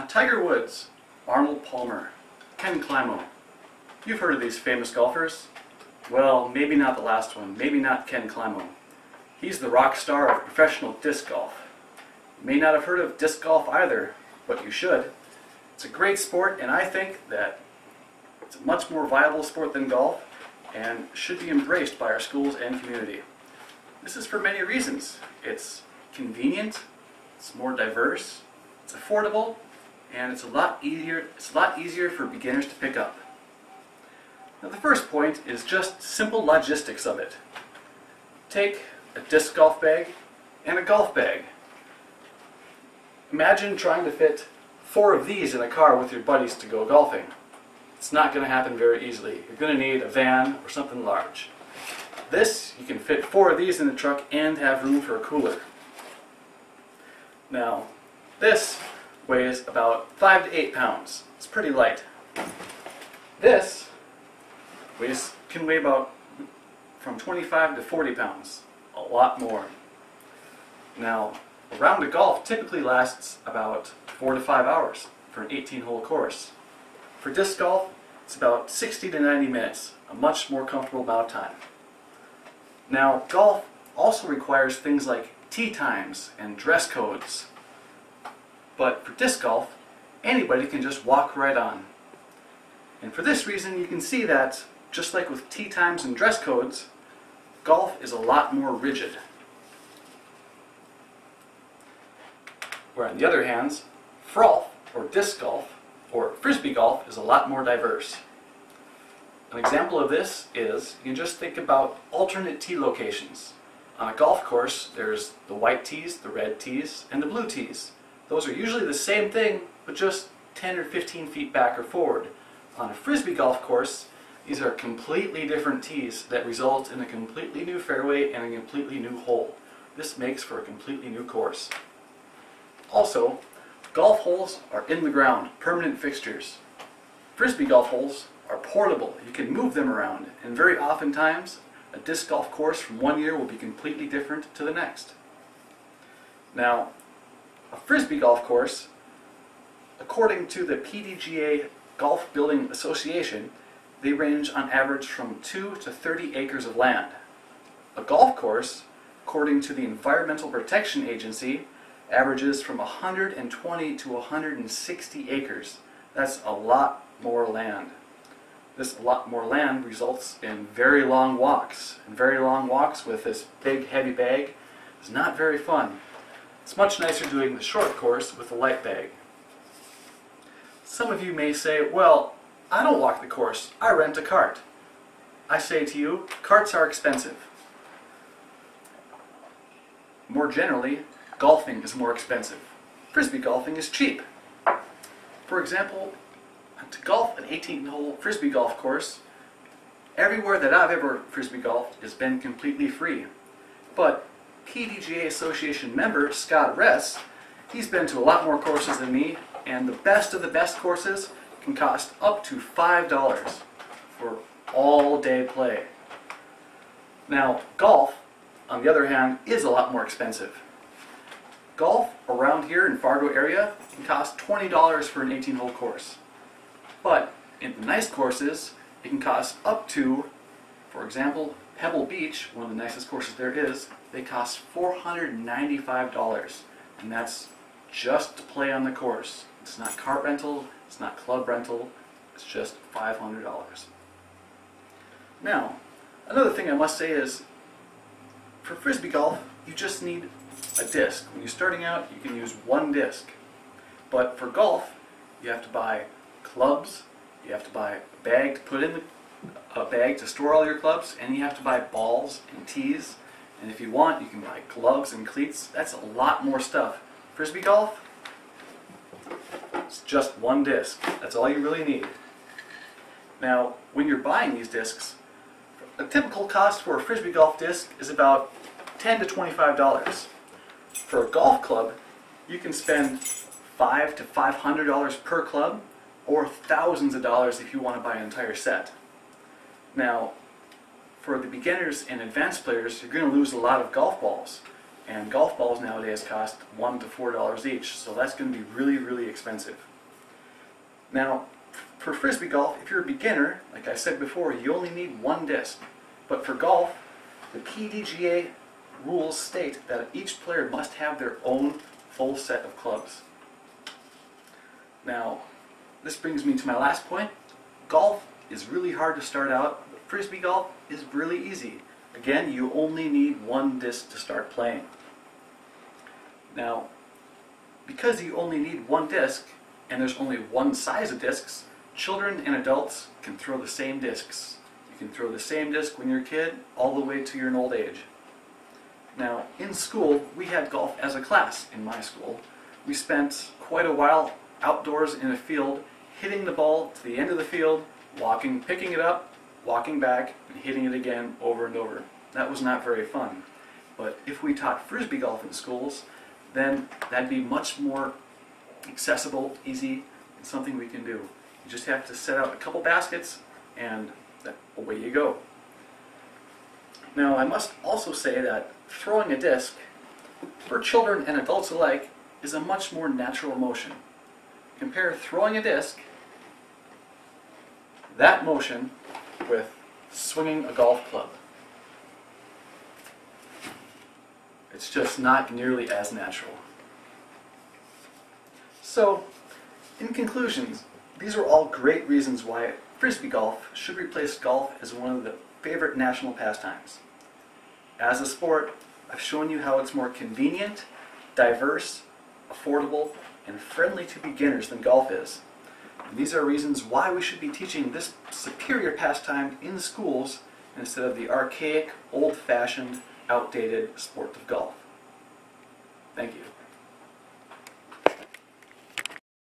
Tiger Woods, Arnold Palmer, Ken Climo. You've heard of these famous golfers? Well, maybe not the last one, maybe not Ken Climo. He's the rock star of professional disc golf. You may not have heard of disc golf either, but you should. It's a great sport, and I think that it's a much more viable sport than golf and should be embraced by our schools and community. This is for many reasons. It's convenient, it's more diverse, it's affordable, and it's a lot easier for beginners to pick up. Now the first point is just simple logistics of it. Take a disc golf bag and a golf bag. Imagine trying to fit 4 of these in a car with your buddies to go golfing. It's not going to happen very easily. You're going to need a van or something large. This, you can fit 4 of these in the truck and have room for a cooler. Now, this weighs about 5 to 8 pounds. It's pretty light. This can weigh about from 25 to 40 pounds. A lot more. Now, a round of golf typically lasts about 4 to 5 hours for an 18-hole course. For disc golf, it's about 60 to 90 minutes, a much more comfortable amount of time. Now, golf also requires things like tee times and dress codes. But for disc golf, anybody can just walk right on. And for this reason, you can see that, just like with tee times and dress codes, golf is a lot more rigid. Where on the other hand, frolf, or disc golf, or frisbee golf is a lot more diverse. An example of this is, you can just think about alternate tee locations. On a golf course, there's the white tees, the red tees, and the blue tees. Those are usually the same thing, but just 10 or 15 feet back or forward. On a frisbee golf course, these are completely different tees that result in a completely new fairway and a completely new hole. This makes for a completely new course. Also, golf holes are in the ground, permanent fixtures. Frisbee golf holes are portable. You can move them around, and very oftentimes a disc golf course from one year will be completely different to the next. Now, a frisbee golf course, according to the PDGA Golf Building Association, they range on average from 2 to 30 acres of land. A golf course, according to the Environmental Protection Agency, averages from 120 to 160 acres. That's a lot more land. This lot more land results in very long walks. And very long walks with this big heavy bag is not very fun. It's much nicer doing the short course with a light bag. Some of you may say, well, I don't walk the course, I rent a cart. I say to you, carts are expensive. More generally, golfing is more expensive. Frisbee golfing is cheap. For example, to golf an 18-hole frisbee golf course, everywhere that I've ever frisbee golfed has been completely free. But PDGA Association member Scott Ress, he's been to a lot more courses than me, and the best of the best courses can cost up to $5 for all-day play. Now, golf, on the other hand, is a lot more expensive. Golf around here in Fargo area can cost $20 for an 18-hole course. But in the nice courses, it can cost up to, for example, Pebble Beach, one of the nicest courses there is, they cost $495. And that's just to play on the course. It's not cart rental, it's not club rental, it's just $500. Now, another thing I must say is, for frisbee golf, you just need a disc. When you're starting out, you can use one disc. But for golf, you have to buy clubs, you have to buy a bag to put in a bag to store all your clubs, and you have to buy balls and tees. And if you want, you can buy gloves and cleats. That's a lot more stuff. Frisbee golf, it's just one disc. That's all you really need. Now, when you're buying these discs, a typical cost for a frisbee golf disc is about $10 to $25. For a golf club, you can spend $500 to $500 per club, or thousands of dollars if you want to buy an entire set. Now, for the beginners and advanced players, you're going to lose a lot of golf balls. And golf balls nowadays cost $1 to $4 each, so that's going to be really, really expensive. Now, for Frisbee golf, if you're a beginner, like I said before, you only need one disc. But for golf, the PDGA rules state that each player must have their own full set of clubs. Now, this brings me to my last point. Golf is really hard to start out, but Frisbee golf is really easy. Again, you only need one disc to start playing. Now, because you only need one disc, and there's only one size of discs, children and adults can throw the same discs. You can throw the same disc when you're a kid, all the way to your old age. Now, in school, we had golf as a class in my school. We spent quite a while outdoors in a field, hitting the ball to the end of the field, walking, picking it up, walking back, and hitting it again over and over. That was not very fun. But if we taught Frisbee golf in schools, then that'd be much more accessible, easy, and something we can do. You just have to set out a couple baskets, and away you go. Now, I must also say that throwing a disc, for children and adults alike, is a much more natural motion. Compare throwing a disc, that motion, with swinging a golf club. It's just not nearly as natural. So, in conclusion, these are all great reasons why Frisbee golf should replace golf as one of the favorite national pastimes. As a sport, I've shown you how it's more convenient, diverse, affordable, and friendly to beginners than golf is. And these are reasons why we should be teaching this superior pastime in schools instead of the archaic, old-fashioned, outdated sport of golf.